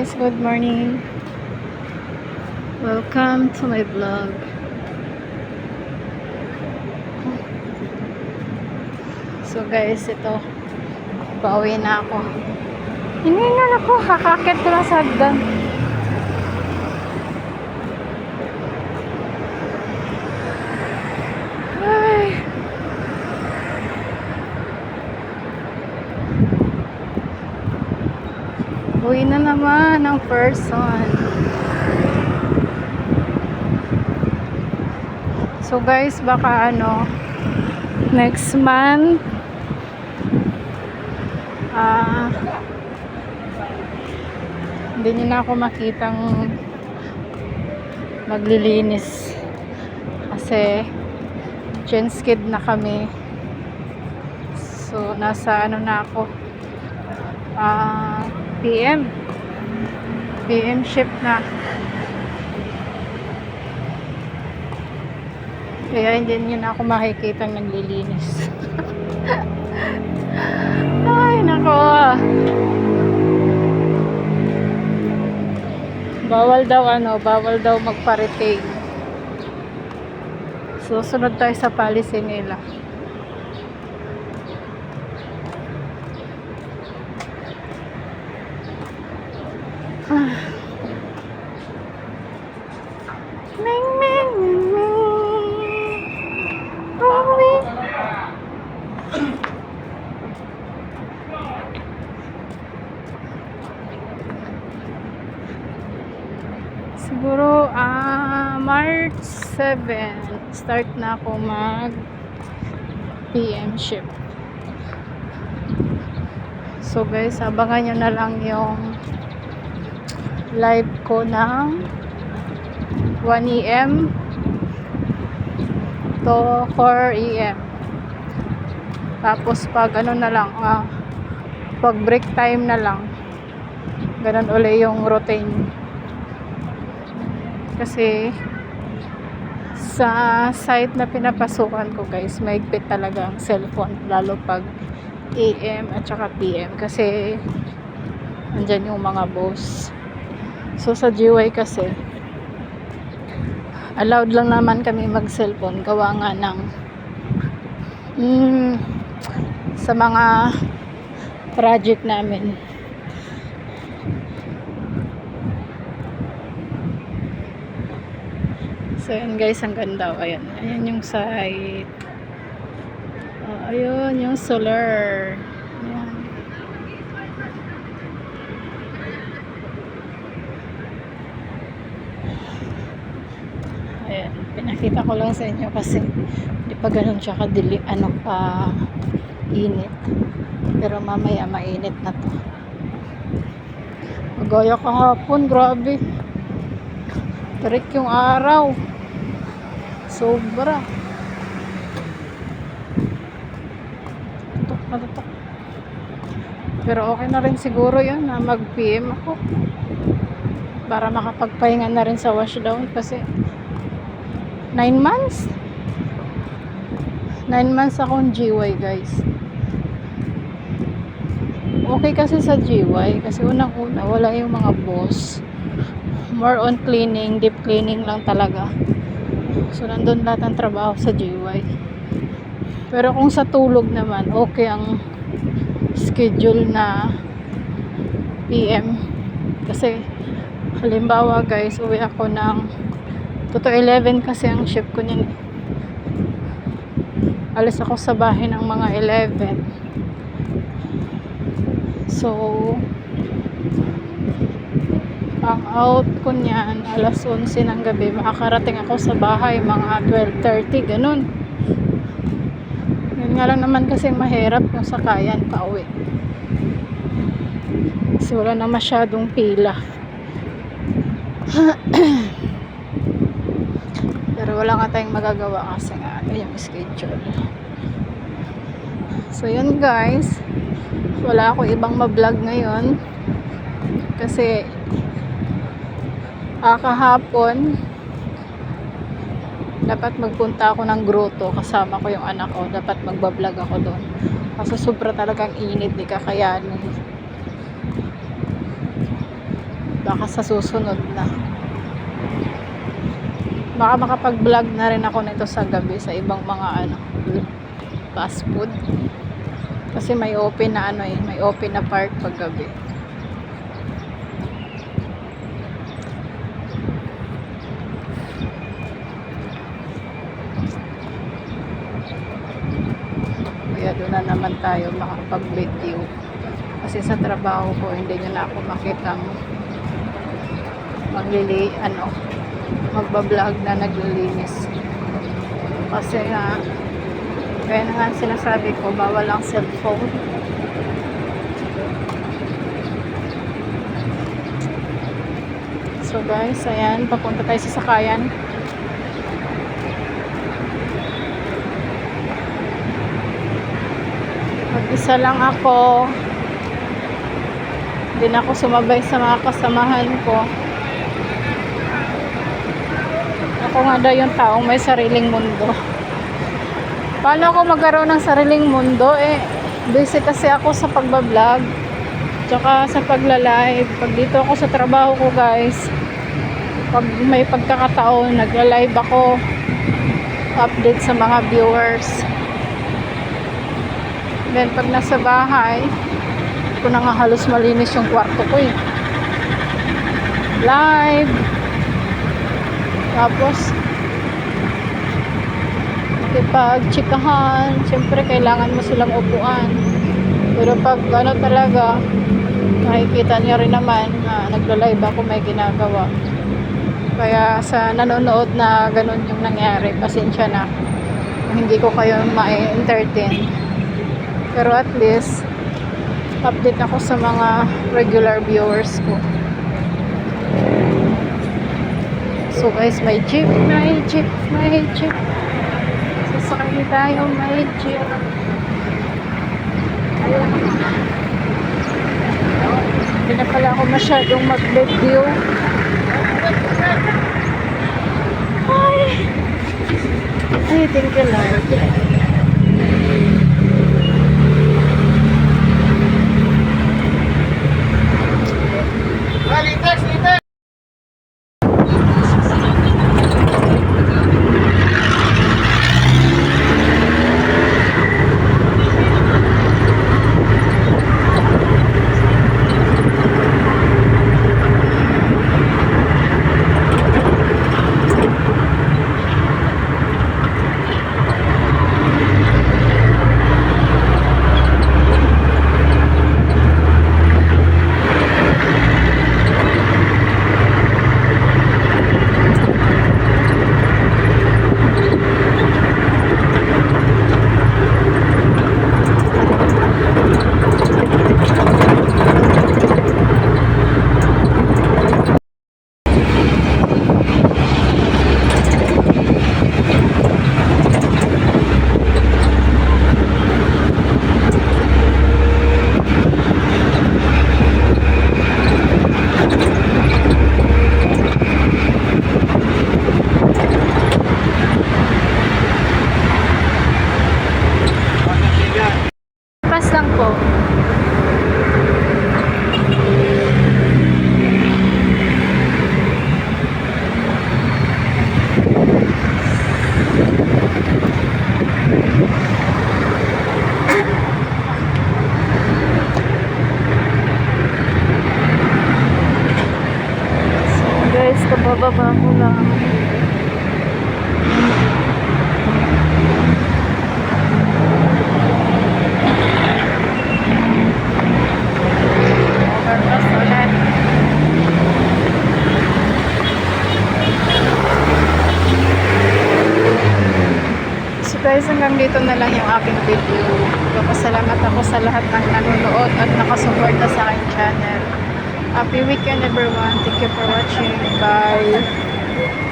guys, good morning. Welcome to my vlog. So guys, ito, pauwi na ako. Hiningal ako, kakakit ko lang sa hagdan. Ay. Uwi na naman ang person. So guys, baka next month hindi niyo na ako makitang maglilinis kasi change kid na kami. So nasa na ako, PM shift na, kaya hindi niyo na ako makikitang naglilinis. Ay nako, bawal daw magpa-retain. Susunod tayo sa policy nila. Ming ming ming. Uwi. Siguro March 7 start na ako mag PM shift. So guys, abangan nyo na lang yung live ko ng 1 AM to 4 AM. Tapos pag na lang, pag break time na lang, ganun uli yung routine. Kasi sa site na pinapasukan ko guys, maigpit talaga ang cellphone, lalo pag AM at saka PM, kasi andyan yung mga boss. So sa GY kasi allowed lang naman kami mag cellphone, gawa nga ng sa mga project namin. So yun guys, ang ganda. Ayan yung site. Ayun yung solar. Ayan. Ayan, pinakita ko lang sa inyo kasi hindi pa ganun siya kadili, pa init. Pero mamaya mainit na to. Magaya kahapon, grabe. Tarik yung araw. Sobra. Tutok. Pero okay na rin siguro yun na mag-PM ako. Para makapagpahinga na rin sa washdown kasi 9 months? 9 months akong GY guys. Okay kasi sa GY kasi unang-una wala yung mga boss. More on cleaning, deep cleaning lang talaga. So nandun lahat ng trabaho sa GY. Pero kung sa tulog naman, okay ang schedule na PM. Kasi halimbawa guys, uwi ako ng 11 kasi ang shift ko niyan. Alis ako sa bahay ng mga 11. So ang out ko niyan alas 11 ng gabi, makakarating ako sa bahay mga 12:30, ganun. Yun nga lang naman kasi mahirap yung sakayan pauwi kasi wala na masyadong pila. Pero wala nga tayong magagawa kasi nga yung schedule. So yun guys, wala ako ibang ma-vlog ngayon kasi kahapon dapat magpunta ako ng grotto, kasama ko yung anak ko, dapat magbablog ako doon kasi sobra talagang init, di kakayanin. Baka sa susunod na. Baka makapag-vlog na rin ako nito sa gabi sa ibang mga fast food. Kasi may open na may open na park pag gabi. Kaya doon na naman tayo makapag-video. Kasi sa trabaho ko, hindi nyo na ako makitang magbablog na naglilinis. Kasi nga, kaya na nga sinasabi ko, bawal ang cellphone. So guys, ayan, papunta tayo sa sakayan. Mag-isa lang ako. Hindi na ako sumabay sa mga kasamahan ko. Ako nga daw yung taong may sariling mundo. Paano ako magkaroon ng sariling mundo? Busy kasi ako sa pagbablog. Tsaka sa pagla-live. Pag dito ako sa trabaho ko guys, pag may pagkakataon, nagla-live ako. Update sa mga viewers. Then pag nasa bahay, ko na nga halos malinis yung kwarto ko live. Tapos makipag-chikahan, siyempre kailangan mo silang upuan. Pero pag talaga, nakikita niya rin naman na nagla-live ako, may ginagawa. Kaya sa nanonood na ganun yung nangyari, pasensya na hindi ko kayo ma-entertain. Pero at least update ako sa mga regular viewers ko. So guys, may jeep. Sasakay tayo, may jeep. Ayun. Hindi na pala ako masyadong mag-video. Ay, thank you Lord. Pas lang po. So guys, kabababa ko lang. Guys, hanggang dito na lang yung aking video. Papasalamat ako sa lahat ng nanonood at nakasuporta sa aking channel. Happy weekend everyone. Thank you for watching. Bye.